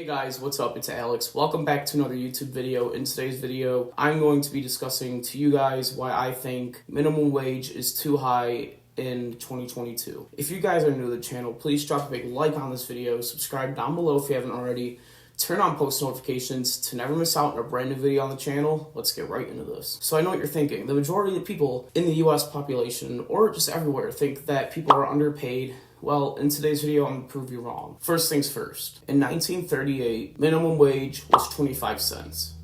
Hey guys, what's up? It's Alex. Welcome back to another YouTube video. In today's video, I'm going to be discussing to you guys why I think minimum wage is too high in 2022. If you guys are new to the channel, please drop a big like on this video, subscribe down below if you haven't already, turn on post notifications to never miss out on a brand new video on the channel. Let's get right into this. So I know what you're thinking. The majority of people in the US population, or just everywhere, think that people are underpaid. Well, in today's video, I'm going to prove you wrong. First things first. In 1938, minimum wage was 25 cents.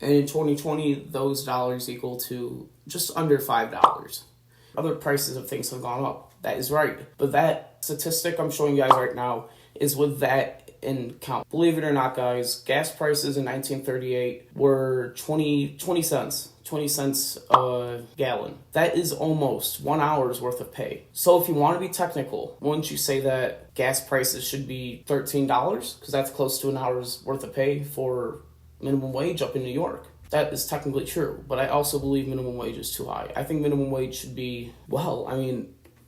And in 2020, those dollars equal to just under $5. Other prices of things have gone up. That is right. But that statistic I'm showing you guys right now is with that in count. Believe it or not, guys, gas prices in 1938 were 20 cents. 20 cents a gallon. That is almost 1 hour's worth of pay. So if you want to be technical, wouldn't you say that gas prices should be $13? Because that's close to an hour's worth of pay for minimum wage up in New York. That is technically true, but I also believe minimum wage is too high. I think minimum wage should be,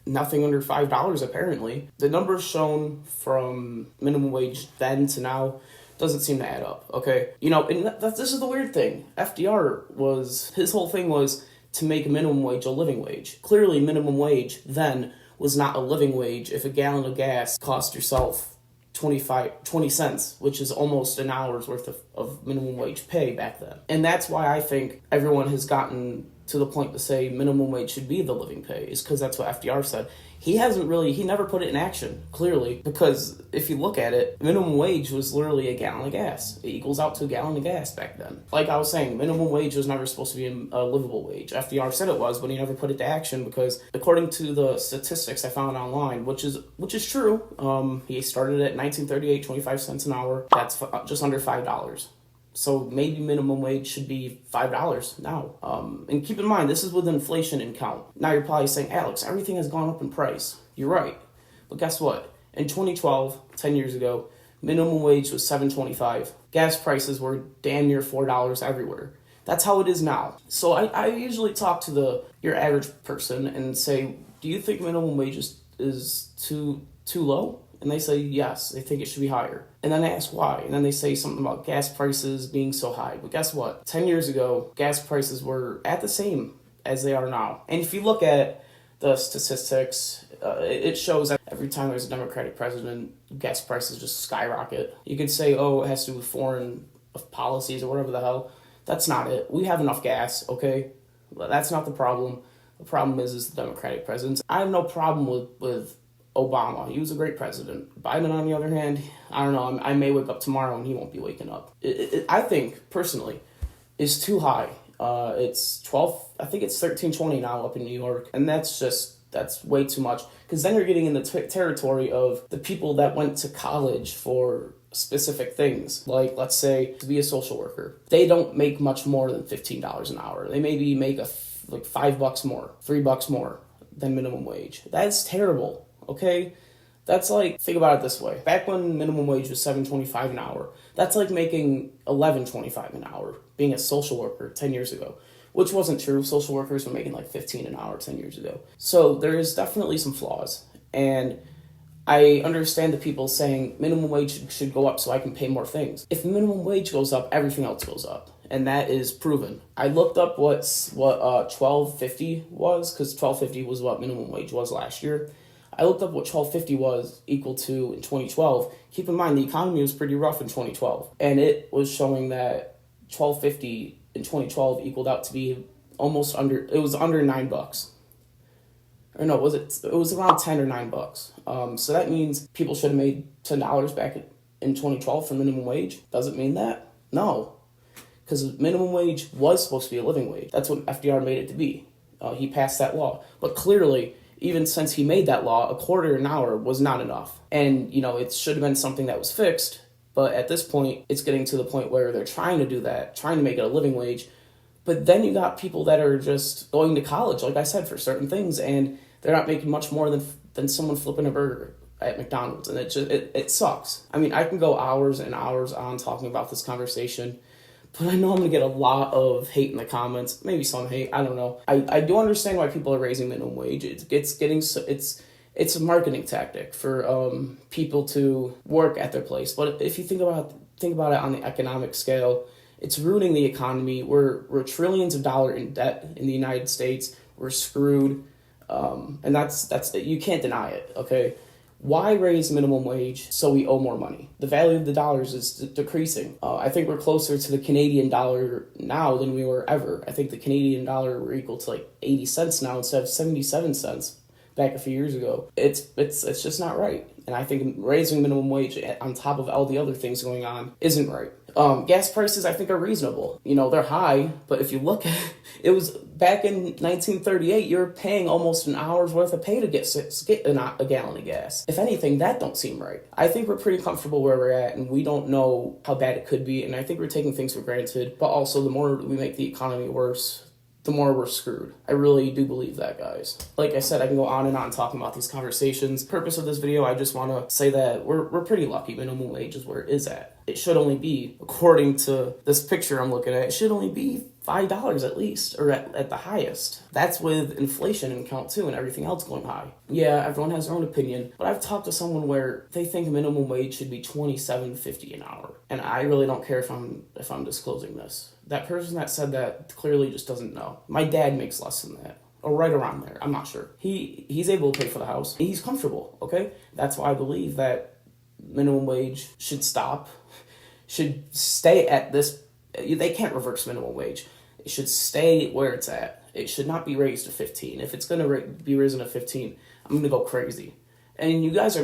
nothing under $5 apparently. The numbers shown from minimum wage then to now doesn't seem to add up, okay? And this is the weird thing. FDR his whole thing was to make minimum wage a living wage. Clearly, minimum wage then was not a living wage if a gallon of gas cost yourself 20 cents, which is almost an hour's worth of minimum wage pay back then. And that's why I think everyone has gotten to the point to say minimum wage should be the living pay, is because that's what FDR said. He never put it in action, clearly, because if you look at it, minimum wage was literally a gallon of gas. It equals out to a gallon of gas back then. Like I was saying, minimum wage was never supposed to be a livable wage. FDR said it was, but he never put it to action because according to the statistics I found online, which is true, he started at 1938, 25 cents an hour. That's just under $5. So maybe minimum wage should be $5 now. And keep in mind, this is with inflation in count. Now you're probably saying, Alex, everything has gone up in price. You're right. But guess what? In 2012, 10 years ago, minimum wage was $7.25. Gas prices were damn near $4 everywhere. That's how it is now. So I usually talk to your average person and say, do you think minimum wage is too low? And they say yes, they think it should be higher. And then I ask why. And then they say something about gas prices being so high. But guess what? 10 years ago, gas prices were at the same as they are now. And if you look at the statistics, it shows that every time there's a Democratic president, gas prices just skyrocket. You could say, oh, it has to do with foreign policies or whatever the hell. That's not it. We have enough gas, okay? That's not the problem. The problem is the Democratic presidents. I have no problem with Obama. He was a great president. Biden, on the other hand, I don't know. I may wake up tomorrow and he won't be waking up. I think, personally, is too high. It's 12, I think it's 13.20 now up in New York. And that's way too much. Because then you're getting in the territory of the people that went to college for specific things. Like, let's say, to be a social worker. They don't make much more than $15 an hour. They maybe make like $5 more, $3 more than minimum wage. That's terrible. Okay, that's like, think about it this way. Back when minimum wage was $7.25 an hour, that's like making $11.25 an hour being a social worker 10 years ago, which wasn't true. Social workers were making like $15 an hour 10 years ago. So there is definitely some flaws. And I understand the people saying minimum wage should go up so I can pay more things. If minimum wage goes up, everything else goes up. And that is proven. I looked up what $12.50 was, because $12.50 was what minimum wage was last year. I looked up what $12.50 was equal to in 2012. Keep in mind, the economy was pretty rough in 2012. And it was showing that $12.50 in 2012 equaled out to be under $9. Or no, it was around 10 or $9. So that means people should have made $10 back in 2012 for minimum wage. Does it mean that? No. Because minimum wage was supposed to be a living wage. That's what FDR made it to be. He passed that law. But clearly, even since he made that law, a quarter an hour was not enough. And, it should have been something that was fixed. But at this point, it's getting to the point where they're trying to do that, trying to make it a living wage. But then you got people that are just going to college, like I said, for certain things, and they're not making much more than someone flipping a burger at McDonald's. And it sucks. I mean, I can go hours and hours on talking about this conversation, but I know I'm going to get a lot of hate in the comments. Maybe some hate, I don't know. I do understand why people are raising minimum wage. It's It's a marketing tactic for people to work at their place. But if you think about it on the economic scale, it's ruining the economy. We're trillions of dollars in debt in the United States. We're screwed, and that's you can't deny it. Okay, why raise minimum wage so we owe more money? The value of the dollars is decreasing. I think we're closer to the Canadian dollar now than we were ever. I think the Canadian dollar we're equal to like 80 cents now instead of 77 cents back a few years ago. It's just not right. And I think raising minimum wage on top of all the other things going on isn't right. Gas prices, I think, are reasonable. You know, they're high, but if you look at it, it was back in 1938, you were paying almost an hour's worth of pay to get a gallon of gas. If anything, that don't seem right. I think we're pretty comfortable where we're at, and we don't know how bad it could be, and I think we're taking things for granted. But also, the more we make the economy worse, the more we're screwed. I really do believe that, guys. Like I said, I can go on and on talking about these conversations. Purpose of this video, I just want to say that we're pretty lucky minimum wage is where it is at. It should only be, according to this picture I'm looking at, it should only be $5 at least, or at the highest. That's with inflation in count too and everything else going high. Yeah, everyone has their own opinion, but I've talked to someone where they think minimum wage should be $27.50 an hour. And I really don't care if I'm disclosing this. That person that said that clearly just doesn't know. My dad makes less than that, or right around there. I'm not sure. He's able to pay for the house. He's comfortable, okay? That's why I believe that minimum wage should stay at this. They can't reverse minimum wage. It should stay where it's at. It should not be raised to 15. If it's going to be risen to 15, I'm going to go crazy. And you guys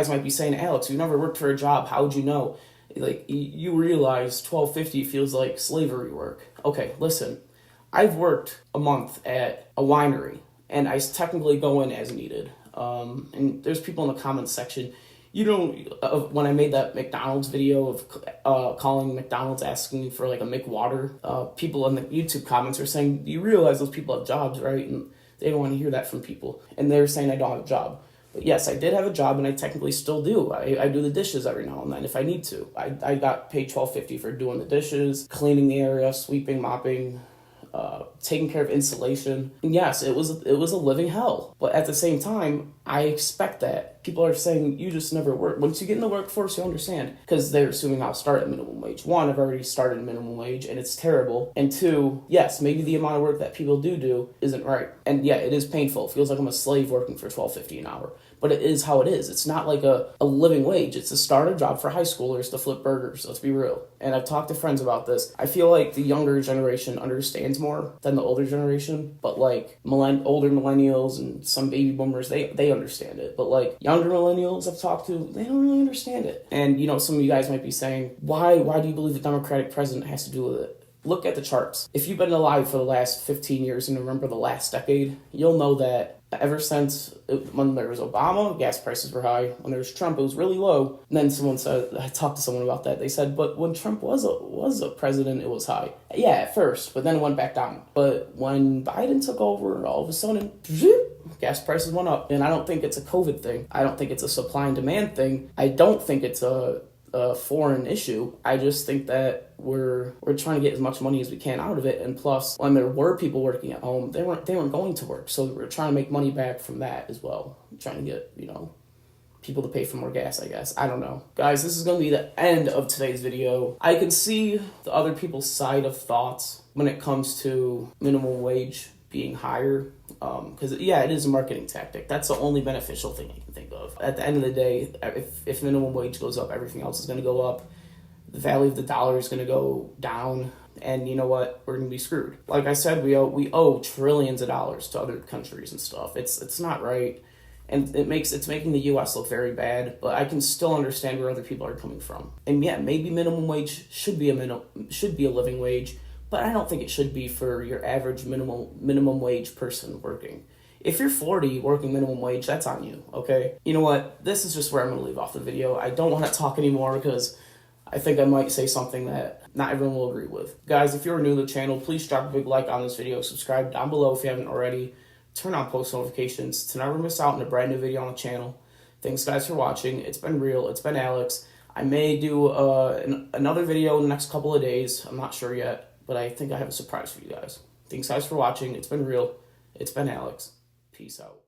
might be saying, Alex, you never worked for a job. How would you know? Like, you realize $12.50 feels like slavery work. Okay, listen. I've worked a month at a winery, and I technically go in as needed. And there's people in the comments section. You know, when I made that McDonald's video of calling McDonald's asking for like a McWater, people in the YouTube comments are saying, you realize those people have jobs, right? And they don't want to hear that from people. And they're saying I don't have a job. But yes, I did have a job, and I technically still do. I do the dishes every now and then if I need to. I got paid $12.50 for doing the dishes, cleaning the area, sweeping, mopping, taking care of insulation. And yes, it was a living hell. But at the same time, I expect that. People are saying, you just never work. Once you get in the workforce, you understand. Because they're assuming I'll start at minimum wage. One, I've already started minimum wage, and it's terrible. And two, yes, maybe the amount of work that people do isn't right. And yeah, it is painful. It feels like I'm a slave working for $12.50 an hour. But it is how it is. It's not like a living wage. It's a starter job for high schoolers to flip burgers. Let's be real. And I've talked to friends about this. I feel like the younger generation understands more than the older generation. But like older millennials and some baby boomers, they understand it. But like younger millennials I've talked to, they don't really understand it. And you know, some of you guys might be saying, why do you believe the Democratic president has to do with it? Look at the charts. If you've been alive for the last 15 years and remember the last decade, you'll know that ever since when there was Obama, gas prices were high. When there was Trump, it was really low. And then I talked to someone about that. They said, but when Trump was a president, it was high. Yeah, at first, but then it went back down. But when Biden took over, all of a sudden, gas prices went up. And I don't think it's a COVID thing. I don't think it's a supply and demand thing. I don't think it's a foreign issue. I just think that we're trying to get as much money as we can out of it, and plus when there were people working at home, they weren't going to work, so we're trying to make money back from that as well. We're trying to get, you know, people to pay for more gas, I guess. I don't know. Guys, this is going to be the end of today's video. I can see the other people's side of thoughts when it comes to minimum wage being higher, because yeah, it is a marketing tactic. That's the only beneficial thing I can think of. At the end of the day, if minimum wage goes up, everything else is going to go up. The value of the dollar is going to go down, and you know what? We're going to be screwed. Like I said, we owe trillions of dollars to other countries and stuff. It's not right, and it's making the U.S. look very bad. But I can still understand where other people are coming from. And yeah, maybe minimum wage should be a living wage. But I don't think it should be for your average minimum wage person working. If you're 40 working minimum wage, that's on you, okay? You know what? This is just where I'm going to leave off the video. I don't want to talk anymore because I think I might say something that not everyone will agree with. Guys, if you're new to the channel, please drop a big like on this video. Subscribe down below if you haven't already. Turn on post notifications to never miss out on a brand new video on the channel. Thanks, guys, for watching. It's been real. It's been Alex. I may do another video in the next couple of days. I'm not sure yet. But I think I have a surprise for you guys. Thanks, guys, for watching. It's been real. It's been Alex. Peace out.